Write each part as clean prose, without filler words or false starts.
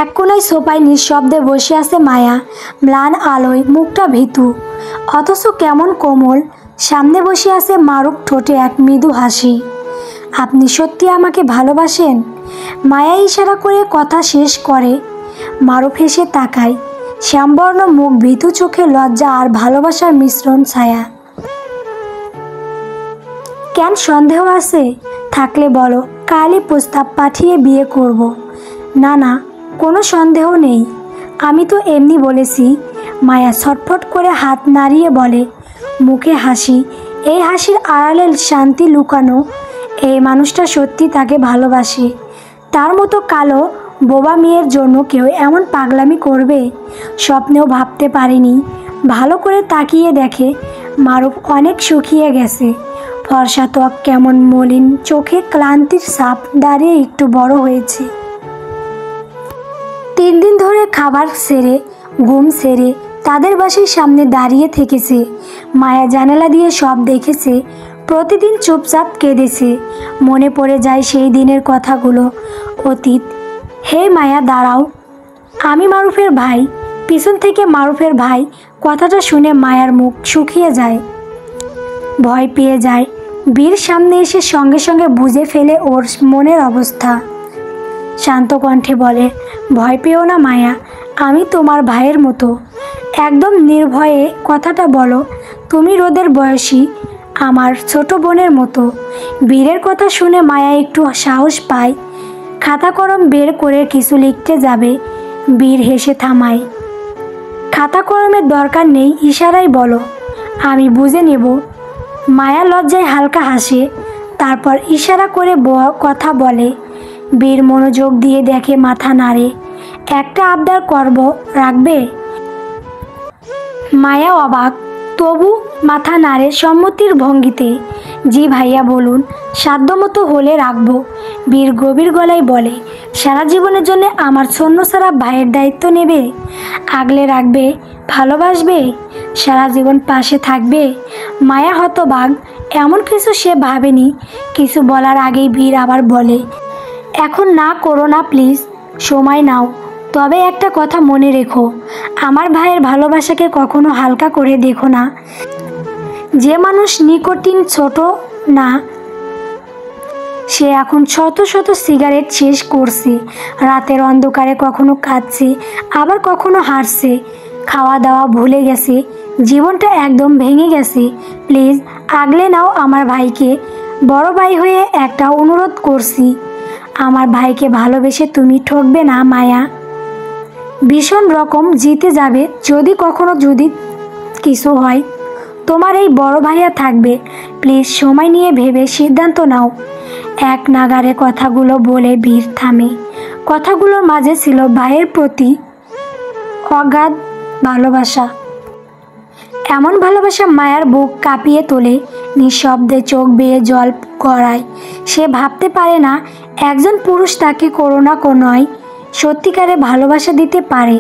এক কোনায় সোফায় নিঃশব্দে বসে আছে মায়া, ম্লান আলোয়, মুখটা ভীতু অথচ কেমন কোমল। সামনে বসে আছে মারুফ, ঠোঁটে এক মৃদু হাসি। আপনি সত্যি আমাকে ভালোবাসেন? মায়া ইশারা করে কথা শেষ করে। মারুফ হেসে তাকায়, শ্যামবর্ণ মুখ, ভীতু চোখে লজ্জা আর ভালোবাসার মিশ্রণ ছায়া। কেন সন্দেহ আছে? থাকলে বলো, কালই প্রস্তাব পাঠিয়ে বিয়ে করব। না না, কোনো সন্দেহ নেই, আমি তো এমনি বলেছি। মায়া ছটফট করে হাত নাড়িয়ে বলে, মুখে হাসি, এই হাসির আড়ালে শান্তি লুকানো। এই মানুষটা সত্যি তাকে ভালোবাসে। তার মতো কালো বোবা মেয়ের জন্য কেউ এমন পাগলামি করবে স্বপ্নেও ভাবতে পারেনি। ভালো করে তাকিয়ে দেখে মারুফ অনেক শুকিয়ে গেছে। ফর্সা ত্বক কেমন মলিন, চোখে ক্লান্তির ছাপ, দাঁড়িয়ে একটু বড় হয়েছে। 3 দিন ধরে খাবার সেরে ঘুম সেরে তাদের বাসার সামনে দাঁড়িয়ে থেকেছে। মায়া জানালা দিয়ে সব দেখেছে। প্রতিদিন চুপচাপ কেঁদেছে। মনে পড়ে যায় সেই দিনের কথাগুলো, অতীত। হে মায়া, দাঁড়াও, আমি মারুফের ভাই। পিছন থেকে মারুফের ভাই কথাটা শুনে মায়ার মুখ শুকিয়ে যায়, ভয় পেয়ে যায়। বীর সামনে এসে সঙ্গে সঙ্গে বুঝে ফেলে ওর মনের অবস্থা। শান্ত কণ্ঠে বলে, ভয় পেও না মায়া, আমি তোমার ভাইয়ের মতো। একদম নির্ভয়ে কথাটা বলো। তুমি রোদের বয়সী, আমার ছোট বোনের মতো। বীরের কথা শুনে মায়া একটু সাহস পায়। খাতা কলম বের করে কিছু লিখতে যাবে, বীর হেসে থামায়। খাতা কলমের দরকার নেই, ইশারায় বলো, আমি বুঝে নেব। মায়া লজ্জায় হালকা হাসে, তারপর ইশারা করে কথা বলে। বীর মনোযোগ দিয়ে দেখে, মাথা নাড়ে। একটা আবদার করব, রাখবে? মায়া অবাক, তবু মাথা নাড়ে সম্মতির ভঙ্গিতে। জি ভাইয়া, বলুন। সাধ্যমতো হলে রাখবো। বীর গভীর গলায় বলে, সারা জীবনের জন্য আমার ছন্নছাড়া ভাইয়ের দায়িত্ব নেবে? আগলে রাখবে, ভালোবাসবে, সারা জীবন পাশে থাকবে? মায়া হতবাক, এমন কিছু সে ভাবেনি। কিছু বলার আগেই বীর আবার বলে, এখন না করো না প্লিজ, সময় নাও। তবে একটা কথা মনে রেখো, আমার ভাইয়ের ভালোবাসাকে কখনো হালকা করে দেখো না। যে মানুষ নিকোটিন ছোট না, সে এখন শত শত সিগারেট শেষ করছে। রাতের অন্ধকারে কখনো কাঁদছে, আবার কখনো হাসছে। খাওয়া দাওয়া ভুলে গেছে, জীবনটা একদম ভেঙে গেছে। প্লিজ আগলে নাও আমার ভাইকে। বড় ভাই হয়ে একটা অনুরোধ করছি, আমার ভাইকে ভালোবেসে তুমি ঠকবে না মায়া। ভীষণ রকম জিতে যাবে যদি কখনো যদি কিছু হয়। তোমার এই বড় ভাইয়া থাকবে। প্লিজ সময় নিয়ে ভেবে সিদ্ধান্ত নাও। এক নাগারে কথাগুলো বলে বীর থামে। কথাগুলোর মাঝে ছিল ভাইয়ের প্রতি অগাধ ভালোবাসা। এমন ভালোবাসা মায়ার বুক কাঁপিয়ে তোলে। নিঃশব্দে চোখ বেয়ে জল গড়ায়। সে ভাবতে পারে না একজন পুরুষ তাকে করুণা নয়, সত্যিকারে ভালোবাসা দিতে পারে।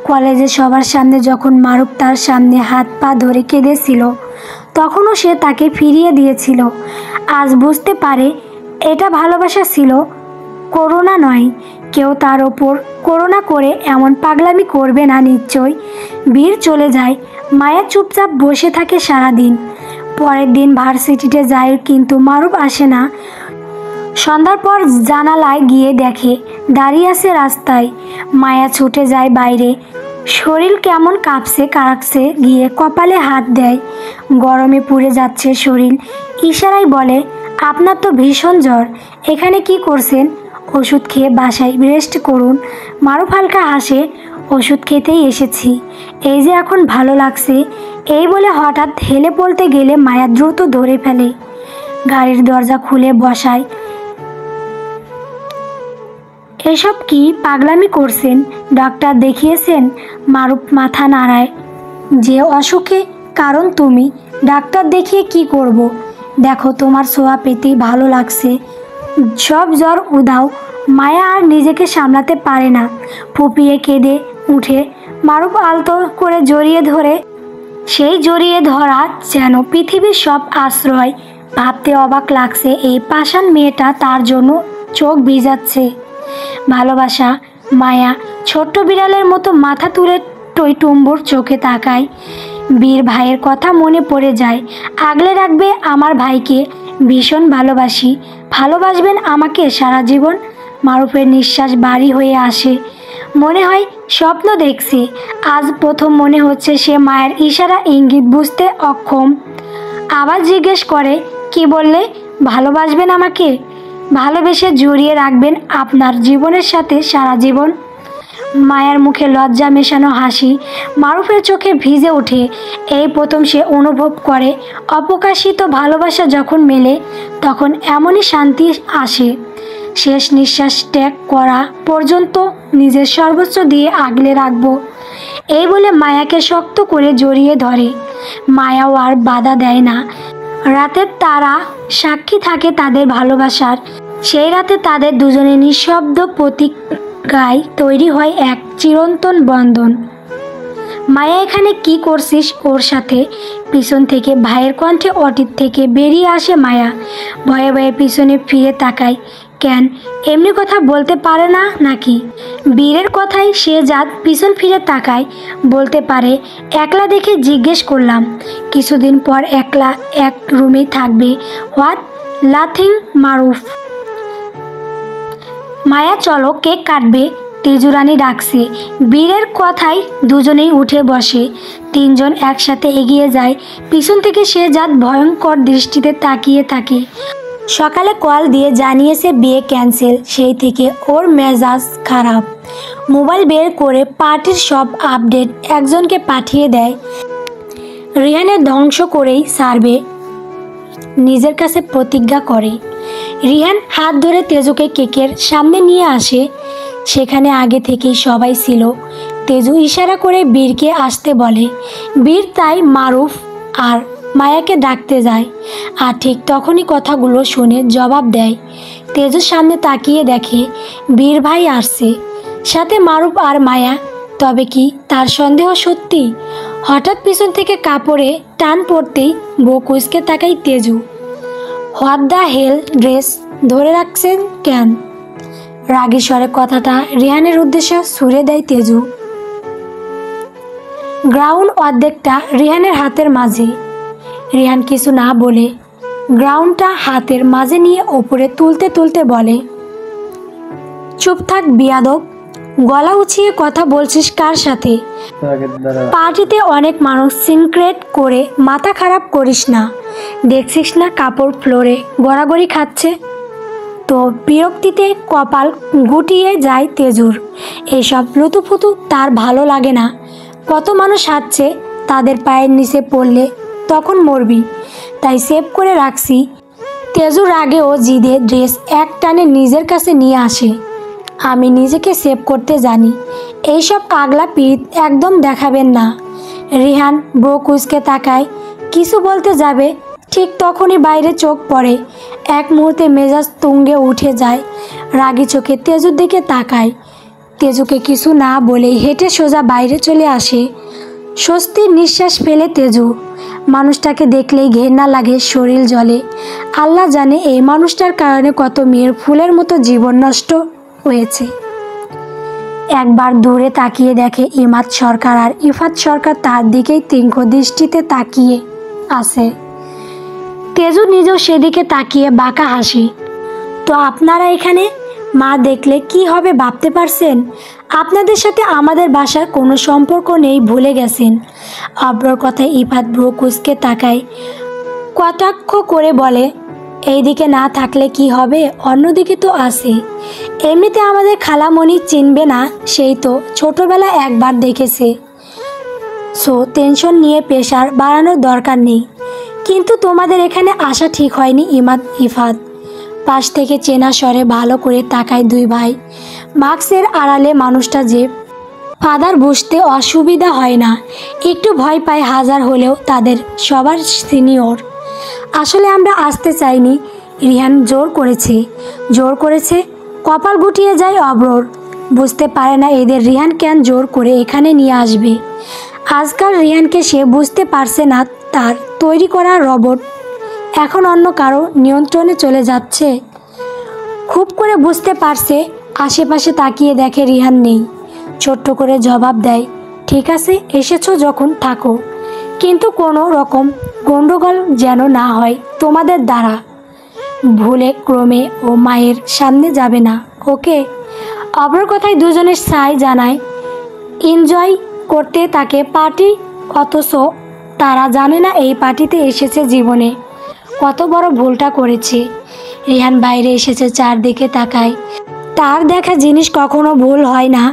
কলেজে সবার সামনে যখন মারুফ তার সামনে হাত পা ধরে কেঁদেছিল, তখনও সে তাকে ফিরিয়ে দিয়েছিল। আজ বুঝতে পারে এটা ভালোবাসা ছিল, করুণা নয়। কেউ তার ওপর করুণা করে এমন পাগলামি করবে না নিশ্চয়। বীর চলে যায়। মায়া চুপচাপ বসে থাকে সারাদিন। পরের দিন ভার্সিটিতে যায়, কিন্তু মারুফ আসে না। সন্ধ্যার পর জানালায় গিয়ে দেখে দাঁড়িয়ে আছে রাস্তায়। মায়া ছুটে যায় বাইরে। শরীর কেমন কাঁপছে, গিয়ে কপালে হাত দেয়। গরমে পুড়ে যাচ্ছে শরীর। ইশারায় বলে, আপনার তো ভীষণ জ্বর, এখানে কি করছেন? ওষুধ খেয়ে বাসায় রেস্ট করুন। মারুফ হালকা হাসে, ওষুধ খেতেই এসেছি, এই যে এখন ভালো লাগছে। এই বলে হঠাৎ হেলে পড়তে গেলে মায়া দ্রুত ধরে ফেলে, গাড়ির দরজা খুলে বসায়। এসব কি পাগলামি করছেন? ডাক্তার দেখিয়েছেন? মারুফ মাথা নাড়ায়। যে অসুখে কারণ তুমি, ডাক্তার দেখিয়ে কি করব? দেখো তোমার ছোঁয়া পেতেই ভালো লাগছে, সব জ্বর উধাও। মায়া আর নিজেকে সামলাতে পারে না, ফুপিয়ে কেঁদে উঠে। মারুফ আলতো করে জড়িয়ে ধরে। সেই জড়িয়ে ধরা যেন পৃথিবীর সব আশ্রয়। ভাবতে অবাক লাগছে, এই পাষাণ মেয়েটা তার জন্য চোখ ভিজাচ্ছে। ভালোবাসা, মায়া ছোট্ট বিড়ালের মতো মাথা তুলে টইটুম্বুর চোখে তাকায়। বীর ভাইয়ের কথা মনে পড়ে যায়। আগলে রাখবে আমার ভাইকে, ভীষণ ভালোবাসি, ভালোবাসবেন আমাকে সারা জীবন। মারুফের নিঃশ্বাস ভারী হয়ে আসে। মনে হয় স্বপ্ন দেখছে। আজ প্রথম মনে হচ্ছে সে মায়ের ইশারা ইঙ্গিত বুঝতে অক্ষম। আবার জিজ্ঞেস করে, কি বললে? ভালোবাসবেন আমাকে, ভালোবেসে জড়িয়ে রাখবেন আপনার জীবনের সাথে সারা জীবন। মায়ের মুখে লজ্জা মেশানো হাসি মারুফের চোখে ভিজে ওঠে। এই প্রথম সে অনুভব করে অপ্রকাশিত ভালোবাসা যখন মেলে তখন এমনই শান্তি আসে। শেষ নিঃশ্বাস ত্যাগ করা পর্যন্ত নিজের সর্বোচ্চ দিয়ে আগলে রাখবো, এই বলে মায়াকে শক্ত করে জড়িয়ে ধরে। মায়াও আর বাধা দেয় না। রাতের তারা সাক্ষী থাকে তাদের ভালোবাসার। সেই রাতে তাদের দুজনের নিঃশব্দ প্রতিজ্ঞায় তৈরি হয় এক চিরন্তন বন্ধন। মায়া, এখানে কি করছিস ওর সাথে? পিছন থেকে ভাইয়ের কণ্ঠে অতীত থেকে বেরিয়ে আসে মায়া। ভয়ে ভয়ে পিছনে ফিরে তাকায়। কেন, এমনি কথা বলতে পারে না নাকি? বীরের কথায় সে জাত পিছন ফিরে তাকায়। বলতে পারে, একলা দেখে জিজ্ঞেস করলাম। কিছুদিন পর একলা এক রুমেই থাকবে। হোয়াট? নাথিং মারুফ। মায়া, চলো কেক কাটবে, তেজুরানি ডাকছে। বীরের কথায় দুজনেই উঠে বসে। তিনজন একসাথে এগিয়ে যায়। পিছন থেকে সে জাত ভয়ঙ্কর দৃষ্টিতে তাকিয়ে থাকে। সকালে কল দিয়ে জানিয়েছে বিয়ে ক্যান্সেল। সেই থেকে ওর মেজাজ খারাপ। মোবাইল বের করে পার্টির সব আপডেট একজনকে পাঠিয়ে দেয়। রিহানের ধ্বংস করেই ছাড়বে, নিজের কাছে প্রতিজ্ঞা করে। রিহান হাত ধরে তেজুকে কেকের সামনে নিয়ে আসে। সেখানে আগে থেকেই সবাই ছিল। তেজু ইশারা করে বীরকে আসতে বলে। বীর তাই মারুফ আর মায়াকে ডাকতে যায়। আর ঠিক তখনই কথাগুলো শুনে জবাব দেয়। তেজুর সামনে তাকিয়ে দেখে বীর ভাই আসছে, সাথে মারুফ আর মায়া। তবে কি তার সন্দেহ সত্যি? হঠাৎ পিছন থেকে কাপড়ে টান পড়তেই বুক কুঁচকে তাকায় তেজু। What the hell? ড্রেস ধরে রাখছেন কেন? রাগী স্বরে কথাটা রিহানের উদ্দেশ্যে ছুড়ে দেয় তেজু। গ্রাউন্ড অর্ধেকটা রিহানের হাতের মাঝে। রিহান কিছু না বলে গ্রাউন্ডটা হাতের মাঝে নিয়ে ওপরে তুলতে তুলতে বলে, চুপ থাক বিয়াদব, গলা উঁচিয়ে কথা বলছিস কার সাথে? পার্টিতে অনেক মানুষ, সিনক্রেট করে মাথা খারাপ করিস না। দেখছিস না কাপড় ফ্লোরে গড়াগড়ি খাচ্ছে? তো বিরক্তিতে কপাল গুটিয়ে যায় তেজুর। এসব লুতুপুতু তার ভালো লাগে না। কত মানুষ হাঁটছে, তাদের পায়ের নিচে পড়লে তখন মরবি, তাই সেভ করে রাখছি। তেজুর রাগে ও জিদে ড্রেস এক টানে নিজের কাছে নিয়ে আসে। আমি নিজেকে সেভ করতে জানি, এইসব আগলা পিঠ একদম দেখাবেন না। রিহান ব্রো কুচকে তাকায়, কিছু বলতে যাবে, ঠিক তখনই বাইরে চোখ পড়ে। এক মুহূর্তে মেজাজ তুঙ্গে উঠে যায়। রাগী চোখে তেজুর দিকে তাকায়। তেজুকে কিছু না বলেই হেঁটে সোজা বাইরে চলে আসে। স্বস্তির নিঃশ্বাস ফেলে তেজু। মানুষটাকে দেখলেই ঘেন্না লাগে, শরীর জ্বলে। আল্লাহ জানে এই মানুষটার কারণে কত মেয়ের ফুলের মতো জীবন নষ্ট হয়েছে। একবার দূরে তাকিয়ে দেখে ইমাদ সরকার আর ইফাত সরকার তার দিকেই তীক্ষ্ণ দৃষ্টিতে তাকিয়ে আছে। তেজু নিজেও সেদিকে তাকিয়ে বাঁকা হাসি। তো আপনারা এখানে? মা দেখলে কি হবে ভাবতে পারছেন? আপনাদের সাথে আমাদের বাসার কোনো সম্পর্ক নেই, ভুলে গেছেন। অব্রর কথায় ইফাত ব্রো কুচকে তাকায়, কটাক্ষ করে বলে, এই দিকে না থাকলে কি হবে, অন্যদিকে তো আছে। এমনিতে আমাদের খালামণি চিনবে না, সেই তো ছোটবেলা একবার দেখেছে। সো টেনশন নিয়ে প্রেশার বাড়ানোর দরকার নেই। কিন্তু তোমাদের এখানে আসা ঠিক হয়নি। ইমাদ ইফাত পাশ থেকে চেনা স্বরে ভালো করে তাকায় দুই ভাই। মাস্কের আড়ালে মানুষটা যে ফাদার বুঝতে অসুবিধা হয় না, একটু ভয় পায় হাজার হলেও তাদের সবার সিনিয়র। আসলে আমরা আসতে চাইনি, রিহান জোর করেছে। কপাল গুটিয়ে যায় অব্রর। বুঝতে পারে না এদের রিহান কেন জোর করে এখানে নিয়ে আসবে। আজকাল রিহানকে সে বুঝতে পারছে না, তার তৈরি করা রোবট এখন অন্য কারো নিয়ন্ত্রণে চলে যাচ্ছে। খুব করে বুঝতে পারছে। আশেপাশে তাকিয়ে দেখে রিহান নেই। ছোট্ট করে জবাব দেয়, ঠিক আছে, এসেছো যখন থাকো, কিন্তু কোনো রকম গণ্ডগোল যেন না হয় তোমাদের দ্বারা। ভুলে ক্রমে ও মায়ের সামনে যাবে না, ওকে? অপর কথায় দুজনের সাই জানায় এনজয় করতে তাকে পার্টি, অথচ তারা জানে না এই পার্টিতে এসেছে জীবনে কত বড় ভুলটা করেছে। রিহান বাইরে এসেছে, চারদিকে তাকায়। তার দেখা জিনিস কখনো ভুল হয় না।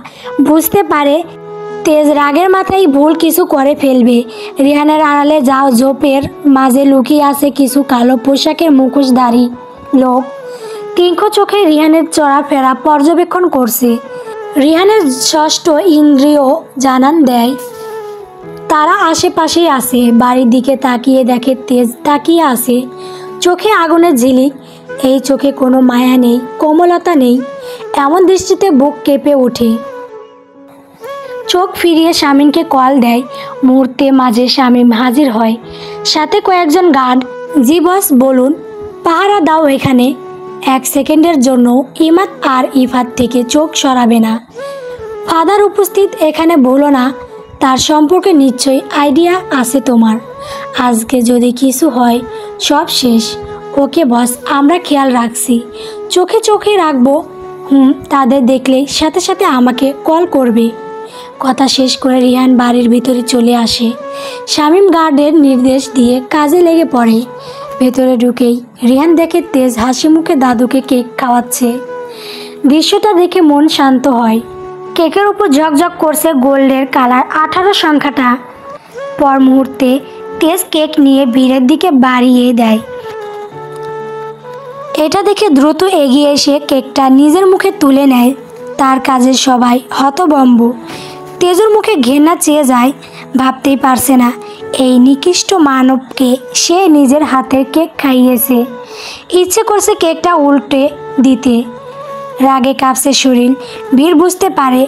বুঝতে পারে তেজ রাগের মাথায় ভুল কিছু করে ফেলবে। রিহানের আড়ালে যাও ঝোপের মাঝে লুকিয়ে আছে কিছু কালো পোশাকের মুখোশধারী লোক। তীক্ষ্ণ চোখে রিহানের চলাফেরা পর্যবেক্ষণ করছে। রিহানের ষষ্ঠ ইন্দ্রিয় জানান দেয় তারা আশেপাশেই আছে। বাড়ির দিকে তাকিয়ে দেখে তেজ তাকিয়ে আছে, চোখে আগুনের ঝিলিক। এই চোখে কোনো মায়া নেই, কোমলতা নেই। এমন দৃষ্টিতে বুক কেঁপে ওঠে। চোখ ফিরিয়ে শামীমকে কল দেয়। মুহূর্তে মাঝে শামীম হাজির হয়, সাথে কয়েকজন গার্ড। জি বস, বলুন। পাহারা দাও এখানে। 1 সেকেন্ডের জন্য ইমাদ আর ইফাত থেকে চোখ সরাবে না। ফাদার উপস্থিত এখানে, বলো না। তার সম্পর্কে নিশ্চয়ই আইডিয়া আছে তোমার। আজকে যদি কিছু হয় সব শেষ। ওকে বস, আমরা খেয়াল রাখছি, চোখে চোখে রাখবো। তাদের দেখলেই সাথে সাথে আমাকে কল করবে। কথা শেষ করে রিহান বাড়ির ভিতরে চলে আসে। শামীম গার্ডের নির্দেশ দিয়ে কাজে লেগে পড়ে। ভেতরে ঢুকেই রিহান দেখে তেজ হাসি মুখে দাদুকে কেক খাওয়াচ্ছে। দৃশ্যটা দেখে মন শান্ত হয়। কেকের উপর ঝকঝক করছে গোল্ডের কালার 18 সংখ্যাটা। পর মুহূর্তে তেজ কেক নিয়ে বীরের দিকে বাড়িয়ে দেয়। এটা দেখে দ্রুত এগিয়ে এসে কেকটা নিজের মুখে তুলে নেয়। তার কাজে সবাই হতভম্ব। তেজুর মুখে ঘেন্না চেয়ে যায়। ভাবতেই পারছে না এই নিকৃষ্ট মানবকে সে নিজের হাতের কেক খাইয়েছে। ইচ্ছে করছে কেকটা উল্টে দিতে। রাগে কাঁপছে শরীর। বীর বুঝতে পারে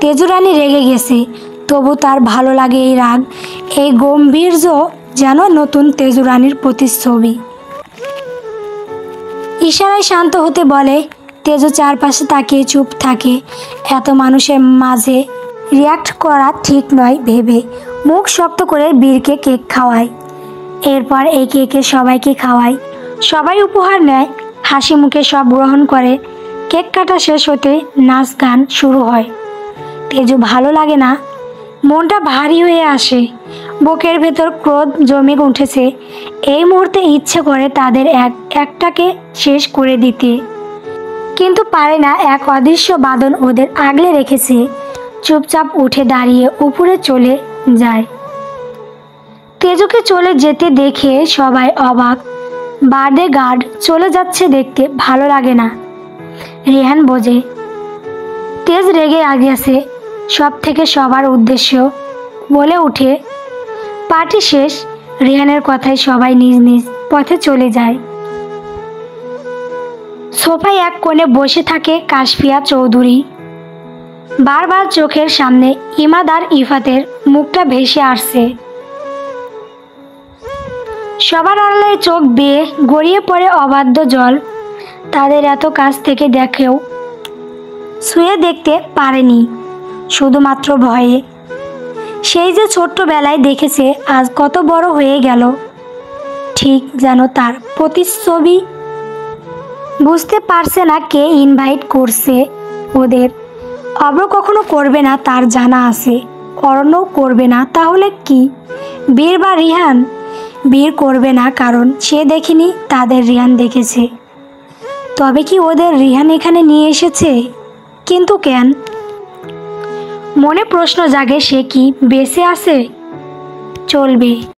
তেজু রানী রেগে গেছে, তবু তার ভালো লাগে এই রাগ, এই গম্ভীর্য, যেন নতুন তেজু রানীর প্রতিচ্ছবি। ইশারায় শান্ত হতে বলে। তেজু চারপাশে তাকিয়ে চুপ থাকে। এত মানুষের মাঝে রিয়াক্ট করা ঠিক নয় ভেবে মুখ শক্ত করে বীরকে কেক খাওয়ায়। এরপর এই কেকে সবাইকে খাওয়ায়। সবাই উপহার নেয়, হাসি মুখে সব গ্রহণ করে। কেক কাটা শেষ হতে নাচ গান শুরু হয়। তেজু ভালো লাগে না, মনটা ভারী হয়ে আসে। বুকের ভেতর ক্রোধ জমে উঠেছে। এই মুহূর্তে ইচ্ছে করে তাদের একটাকে শেষ করে দিতে, কিন্তু পারে না। এক অদৃশ্য বাঁধন ওদের আগলে রেখেছে। চুপচাপ উঠে দাঁড়িয়ে উপরে চলে যায়। তেজুকে চলে যেতে দেখে সবাই অবাক। বার্থডে গার্ড চলে যাচ্ছে দেখতে ভালো লাগে না। রিহান বোঝে তেজ রেগে গেছে। সব থেকে সবার উদ্দেশ্য বলে উঠে। পার্টি শেষ। রিহানের কথায় সবাই নিজ নিজ পথে চলে যায়। সোফায় এক কোণে বসে থাকে কাশফিয়া চৌধুরী। বারবার চোখের সামনে ইমাদ আর ইফাতের মুখটা ভেসে আসছে। সবার আড়ালে চোখ বেয়ে গড়িয়ে পড়ে অবাধ্য জল। তাদের এত কাছ থেকে দেখেও ছুঁয়ে দেখতে পারেনি, শুধুমাত্র ভয়ে। সেই যে ছোট্টবেলায় দেখেছে, আজ কত বড় হয়ে গেল, ঠিক যেন তার প্রতিচ্ছবি। বুঝতে পারছে না কে ইনভাইট করছে ওদের। অব্র কখনো করবে না তার জানা আছে, অরণ্যও করবে না। তাহলে কি বীর বা রিহান? বীর করবে না, কারণ সে দেখেনি, তাদের রিহান দেখেছে। তবে কি ওদের রিহান এখানে নিয়ে এসেছে? কিন্তু কেন? মনে প্রশ্ন জাগে, সে কি বেঁচে আছে? চলবে।